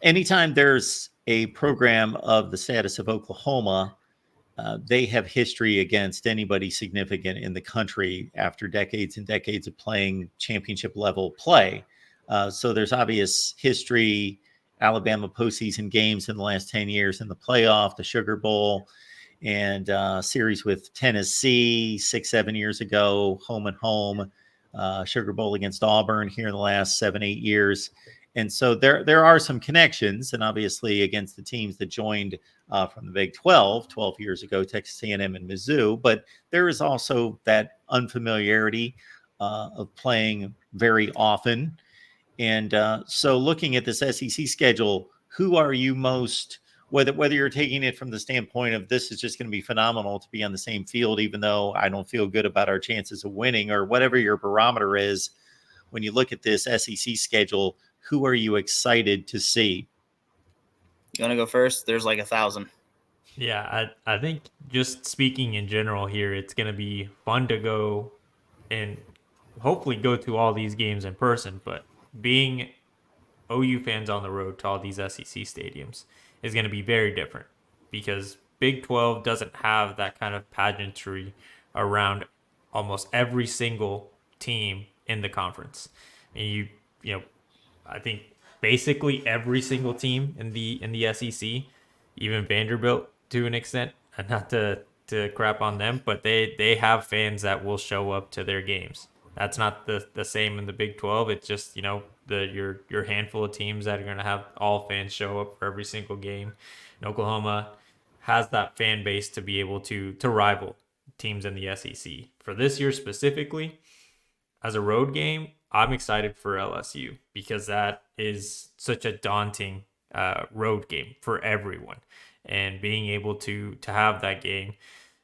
Anytime there's a program of the status of Oklahoma, they have history against anybody significant in the country after decades and decades of playing championship level play. So there's obvious history. Alabama postseason games in the last 10 years in the playoff, the Sugar Bowl, and series with Tennessee 6, 7 years ago, home and home, Sugar Bowl against Auburn here in the last 7, 8 years. And so there are some connections, and obviously against the teams that joined from the Big 12 years ago, Texas A&M and Mizzou. But there is also that unfamiliarity of playing very often. And so looking at this SEC schedule, who are you most, whether you're taking it from the standpoint of this is just going to be phenomenal to be on the same field, even though I don't feel good about our chances of winning, or whatever your barometer is, when you look at this SEC schedule, who are you excited to see? You want to go first? There's like 1,000. Yeah, I think just speaking in general here, it's going to be fun to go and hopefully go to all these games in person. But being OU fans on the road to all these SEC stadiums is going to be very different because Big 12 doesn't have that kind of pageantry around almost every single team in the conference. And you know, I think basically every single team in the SEC, even Vanderbilt to an extent, and not to crap on them, but they have fans that will show up to their games. That's not the same in the Big 12. It's just, your handful of teams that are going to have all fans show up for every single game. And Oklahoma has that fan base to be able to rival teams in the SEC. For this year specifically, as a road game, I'm excited for LSU because that is such a daunting road game for everyone, and being able to have that game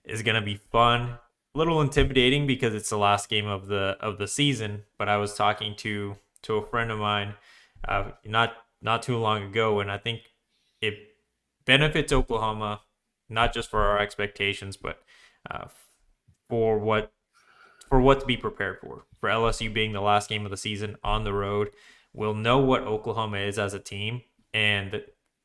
is going to be fun. A little intimidating because it's the last game of the season. But I was talking to a friend of mine not too long ago, and I think it benefits Oklahoma not just for our expectations, but uh, for what to be prepared for. For LSU being the last game of the season on the road, we'll know what Oklahoma is as a team, and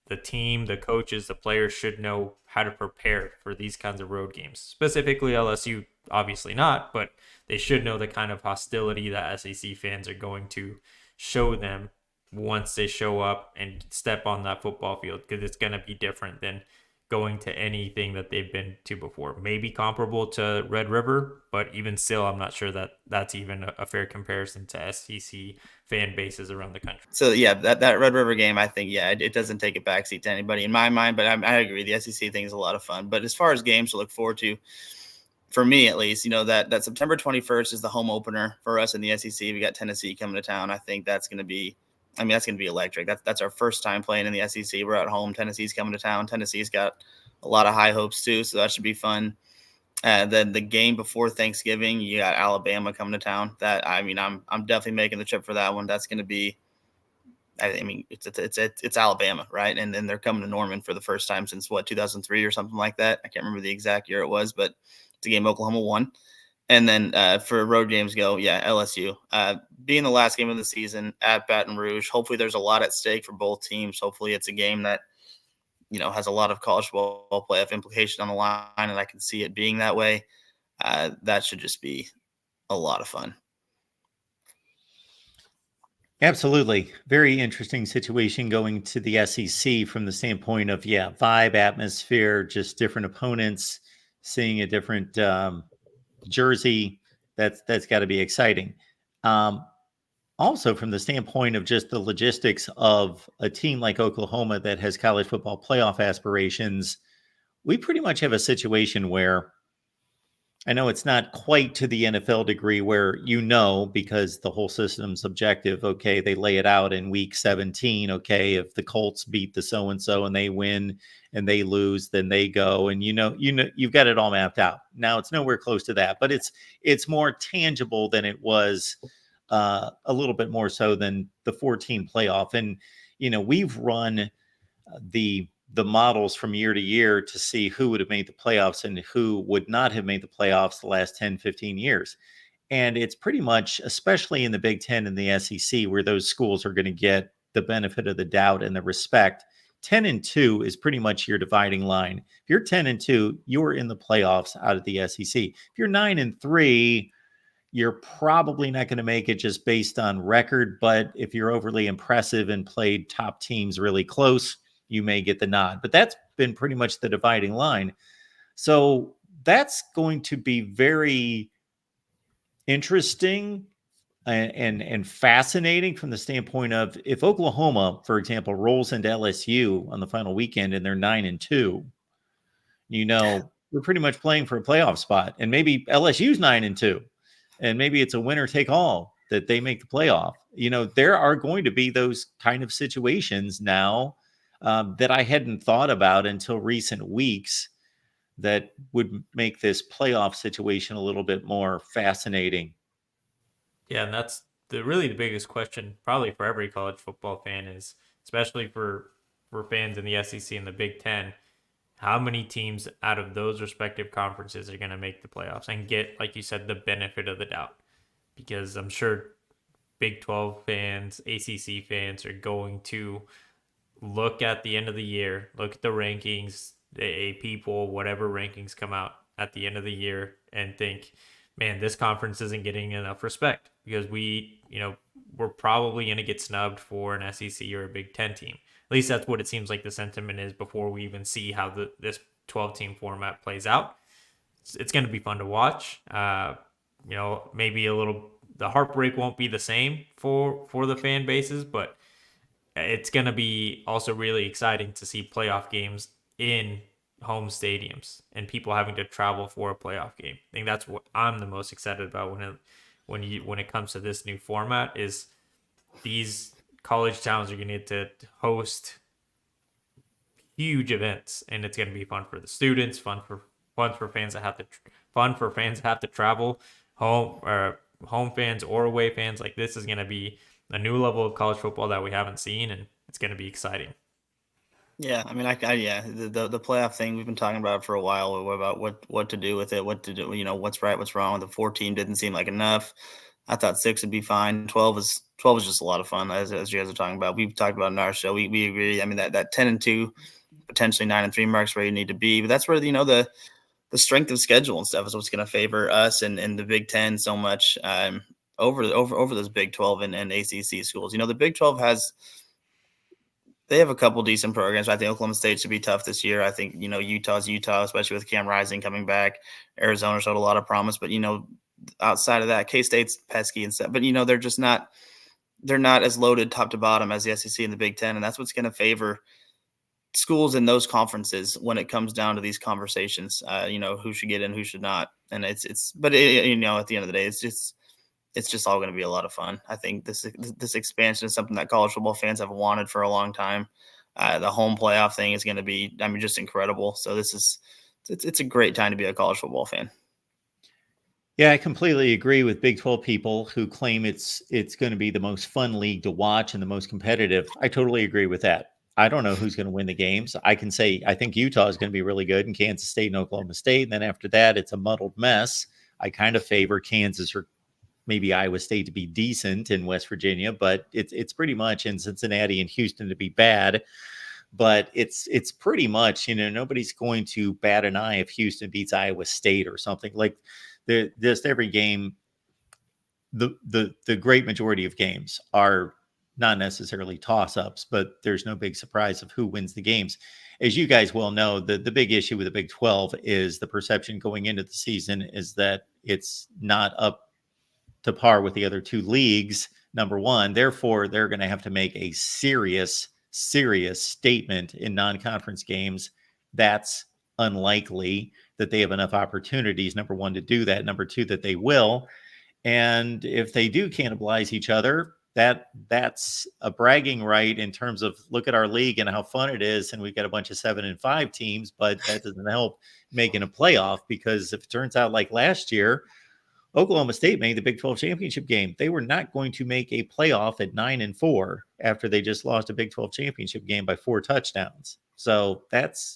the team, the coaches, the players should know how to prepare for these kinds of road games. Specifically LSU, obviously not, but they should know the kind of hostility that SEC fans are going to show them once they show up and step on that football field, because it's going to be different than going to anything that they've been to before. Maybe comparable to Red River, but even still, I'm not sure that that's even a fair comparison to SEC fan bases around the country. So yeah, that Red River game, I think, yeah, it doesn't take a backseat to anybody in my mind, but I agree. The SEC thing is a lot of fun. But as far as games to look forward to, for me at least, that September 21st is the home opener for us in the SEC. We got Tennessee coming to town. I think that's going to be electric. That's our first time playing in the SEC. We're at home. Tennessee's coming to town. Tennessee's got a lot of high hopes too, so that should be fun. Then the game before Thanksgiving, you got Alabama coming to town. I'm definitely making the trip for that one. That's going to be, it's Alabama, right? And then they're coming to Norman for the first time since 2003 or something like that. I can't remember the exact year it was, but it's a game Oklahoma won. And then for road games go, yeah, LSU. Being the last game of the season at Baton Rouge, hopefully there's a lot at stake for both teams. Hopefully it's a game that, has a lot of college football playoff implication on the line, and I can see it being that way. That should just be a lot of fun. Absolutely. Very interesting situation going to the SEC from the standpoint of, vibe, atmosphere, just different opponents, seeing a different jersey. That's got to be exciting. Also, from the standpoint of just the logistics of a team like Oklahoma that has college football playoff aspirations, we pretty much have a situation where, I know it's not quite to the NFL degree where, because the whole system's objective, okay, they lay it out in week 17, okay, if the Colts beat the so-and-so and they win and they lose, then they go, and you've got it all mapped out. Now it's nowhere close to that, but it's more tangible than it was, a little bit more so than the 14 playoff. And, we've run the models from year to year to see who would have made the playoffs and who would not have made the playoffs the last 10, 15 years. And it's pretty much, especially in the Big Ten and the SEC, where those schools are going to get the benefit of the doubt and the respect. 10-2 is pretty much your dividing line. If you're 10-2, you're in the playoffs out of the SEC. If you're 9-3, you're probably not going to make it just based on record. But if you're overly impressive and played top teams really close, you may get the nod. But that's been pretty much the dividing line. So that's going to be very interesting and fascinating from the standpoint of if Oklahoma, for example, rolls into LSU on the final weekend and they're 9-2, we're pretty much playing for a playoff spot. And maybe LSU's 9-2, and maybe it's a winner take all that they make the playoff. There are going to be those kind of situations now that I hadn't thought about until recent weeks that would make this playoff situation a little bit more fascinating. Yeah, and that's the biggest question probably for every college football fan is, especially for fans in the SEC and the Big Ten, how many teams out of those respective conferences are going to make the playoffs and get, like you said, the benefit of the doubt? Because I'm sure Big 12 fans, ACC fans are going to look at the end of the year, look at the rankings, the AP poll, whatever rankings come out at the end of the year, and think, man, this conference isn't getting enough respect because we're probably going to get snubbed for an SEC or a Big Ten team. At least that's what it seems like the sentiment is before we even see how this 12-team format plays out. It's going to be fun to watch. Maybe the heartbreak won't be the same for the fan bases, but it's going to be also really exciting to see playoff games in home stadiums and people having to travel for a playoff game. I think that's what I'm the most excited about when it comes to this new format is these college towns are going to get to host huge events, and it's going to be fun for the students, fun for fans that have to travel home fans or away fans. Like, this is going to be a new level of college football that we haven't seen, and it's going to be exciting. Yeah, I mean, the playoff thing we've been talking about for a while about what to do with it, what to do, what's right, what's wrong. The 4-team didn't seem like enough. I thought 6 would be fine. 12 is just a lot of fun, as you guys are talking about. We've talked about in our show. We agree. I mean, that 10-2, potentially 9-3 marks where you need to be, but that's where the strength of schedule and stuff is what's going to favor us and the Big Ten so much over those Big 12 and ACC schools. The Big 12 they have a couple decent programs. I think Oklahoma State should be tough this year. I think, Utah's Utah, especially with Cam Rising coming back. Arizona showed a lot of promise, but, outside of that, K-State's pesky and stuff. But, they're not as loaded top to bottom as the SEC and the Big Ten, and that's what's going to favor schools in those conferences when it comes down to these conversations. Who should get in, who should not. And at the end of the day, it's just all going to be a lot of fun. I think this expansion is something that college football fans have wanted for a long time. The home playoff thing is going to be, just incredible. So it's a great time to be a college football fan. Yeah, I completely agree with Big 12 people who claim it's going to be the most fun league to watch and the most competitive. I totally agree with that. I don't know who's going to win the games. I can say I think Utah is going to be really good, and Kansas State and Oklahoma State. And then after that, it's a muddled mess. I kind of favor Kansas or maybe Iowa State to be decent in West Virginia, but it's pretty much in Cincinnati and Houston to be bad. But it's pretty much, nobody's going to bat an eye if Houston beats Iowa State or something. Like, just every game, the great majority of games are not necessarily toss-ups, but there's no big surprise of who wins the games. As you guys well know, the big issue with the Big 12 is the perception going into the season is that it's not up to par with the other two leagues, number one. Therefore, they're going to have to make a serious statement in non-conference games. That's unlikely that they have enough opportunities, number one, to do that. Number two, that they will. And if they do cannibalize each other, that's a bragging right in terms of look at our league and how fun it is. And we've got a bunch of 7-5 teams, but that doesn't help making a playoff, because if it turns out like last year, Oklahoma State made the Big 12 championship game. They were not going to make a playoff at 9-4 after they just lost a Big 12 championship game by 4 touchdowns. So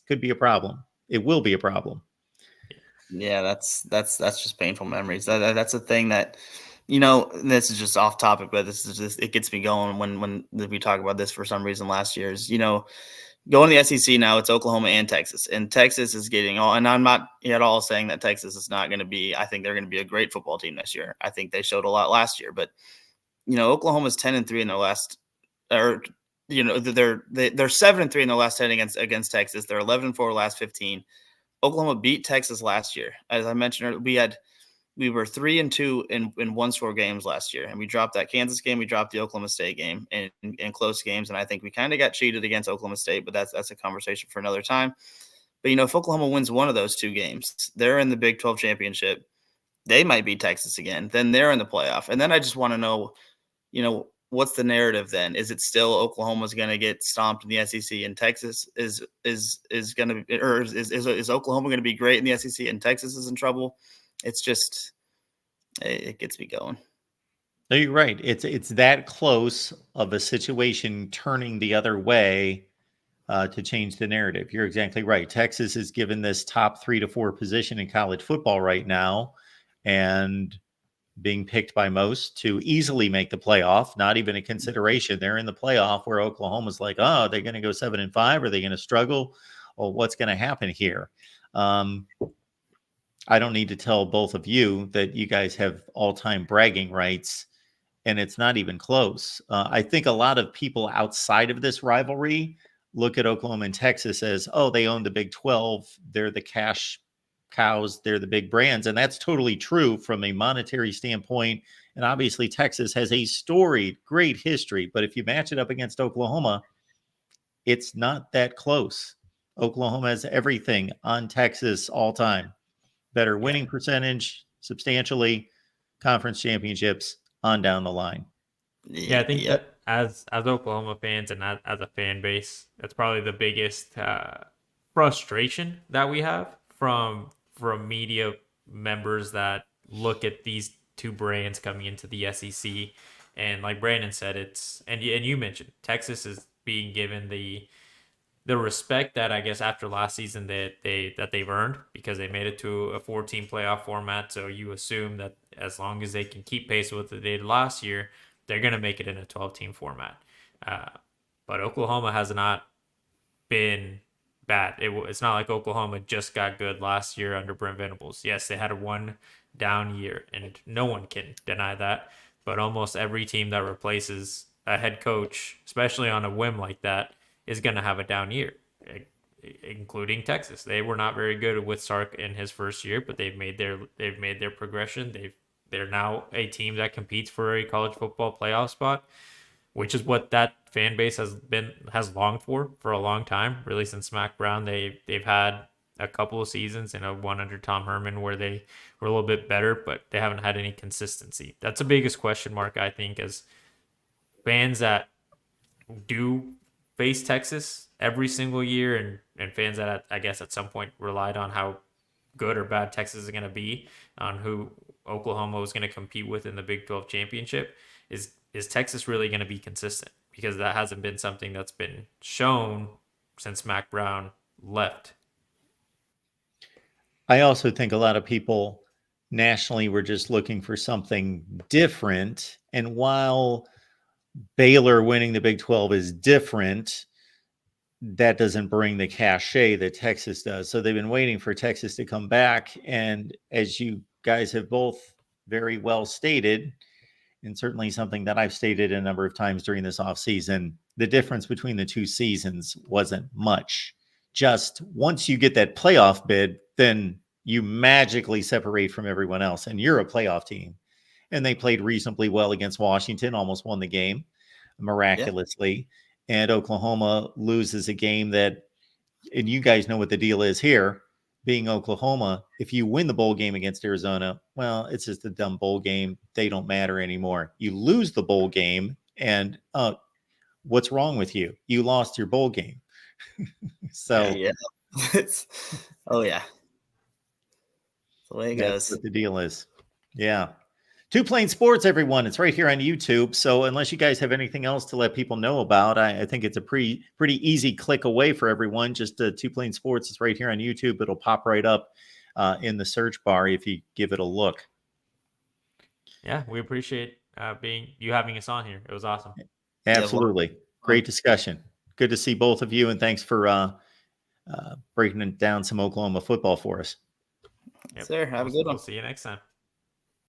could be a problem. It will be a problem. Yeah, that's just painful memories. That's a thing that This is just off topic, but it gets me going when we talk about this for some reason last year is, going to the SEC now, it's Oklahoma and Texas. And Texas is getting all, and I'm not at all saying that Texas is not going to be, I think they're going to be a great football team this year. I think they showed a lot last year, but Oklahoma's 10-3 in their last, or they're 7-3 in their last 10 against Texas. They're 11-4 last 15. Oklahoma beat Texas last year. As I mentioned earlier, we were 3-2 in one-score games last year, and we dropped that Kansas game. We dropped the Oklahoma State game in close games, and I think we kind of got cheated against Oklahoma State, but that's a conversation for another time. But, if Oklahoma wins one of those two games, they're in the Big 12 championship. They might beat Texas again. Then they're in the playoff. And then I just want to know, what's the narrative then? Is it still Oklahoma's going to get stomped in the SEC and Texas is going to be, or is Oklahoma going to be great in the SEC and Texas is in trouble? It's just, it gets me going. No, you're right. It's that close of a situation turning the other way to change the narrative. You're exactly right. Texas is given this top 3 to 4 position in college football right now, and being picked by most to easily make the playoff. Not even a consideration. They're in the playoff, where Oklahoma's like, oh, they're going to go 7-5. Are they going to struggle? Well, what's going to happen here? I don't need to tell both of you that you guys have all-time bragging rights, and it's not even close. I think a lot of people outside of this rivalry look at Oklahoma and Texas as, oh, they own the Big 12. They're the cash cows. They're the big brands. And that's totally true from a monetary standpoint. And obviously, Texas has a storied, great history. But if you match it up against Oklahoma, it's not that close. Oklahoma has everything on Texas all time. Better winning percentage, substantially, conference championships on down the line. Yeah, I think that as Oklahoma fans and as a fan base, that's probably the biggest frustration that we have from media members that look at these two brands coming into the SEC. And like Brandon said, and you mentioned Texas is being given the respect that I guess after last season that they've earned, because they made it to a 4-team playoff format. So you assume that as long as they can keep pace with what they did last year, they're going to make it in a 12-team format. But Oklahoma has not been bad. It's not like Oklahoma just got good last year under Brent Venables. Yes, they had a one down year, and no one can deny that. But almost every team that replaces a head coach, especially on a whim like that, is going to have a down year, including Texas. They were not very good with Sark in his first year, but they've made their progression. They're now a team that competes for a college football playoff spot, which is what that fan base has longed for a long time, really since Mac Brown. They've had a couple of seasons in a one under Tom Herman where they were a little bit better, but they haven't had any consistency. That's the biggest question mark, I think, as fans that do face Texas every single year, and fans that I guess at some point relied on how good or bad Texas is going to be, on who Oklahoma was going to compete with in the Big 12 championship. Is Texas really going to be consistent? Because that hasn't been something that's been shown since Mac Brown left. I also think a lot of people nationally were just looking for something different. And while Baylor winning the Big 12 is different, that doesn't bring the cachet that Texas does. So they've been waiting for Texas to come back. And as you guys have both very well stated, and certainly something that I've stated a number of times during this offseason, the difference between the two seasons wasn't much. Just once you get that playoff bid, then you magically separate from everyone else, and you're a playoff team. And they played reasonably well against Washington, almost won the game miraculously. Yeah. And Oklahoma loses a game that, and you guys know what the deal is here, being Oklahoma, if you win the bowl game against Arizona, well, it's just a dumb bowl game. They don't matter anymore. You lose the bowl game, and what's wrong with you? You lost your bowl game. So, yeah. Oh, yeah. That's the way it goes. What the deal is. Yeah. Two Plain Sports, everyone. It's right here on YouTube. So unless you guys have anything else to let people know about, I think it's a pretty easy click away for everyone. Just Two Plain Sports is right here on YouTube. It'll pop right up in the search bar if you give it a look. Yeah, we appreciate you having us on here. It was awesome. Absolutely. Great discussion. Good to see both of you, and thanks for breaking down some Oklahoma football for us. Yep. Sir, have a good one. We'll see you next time.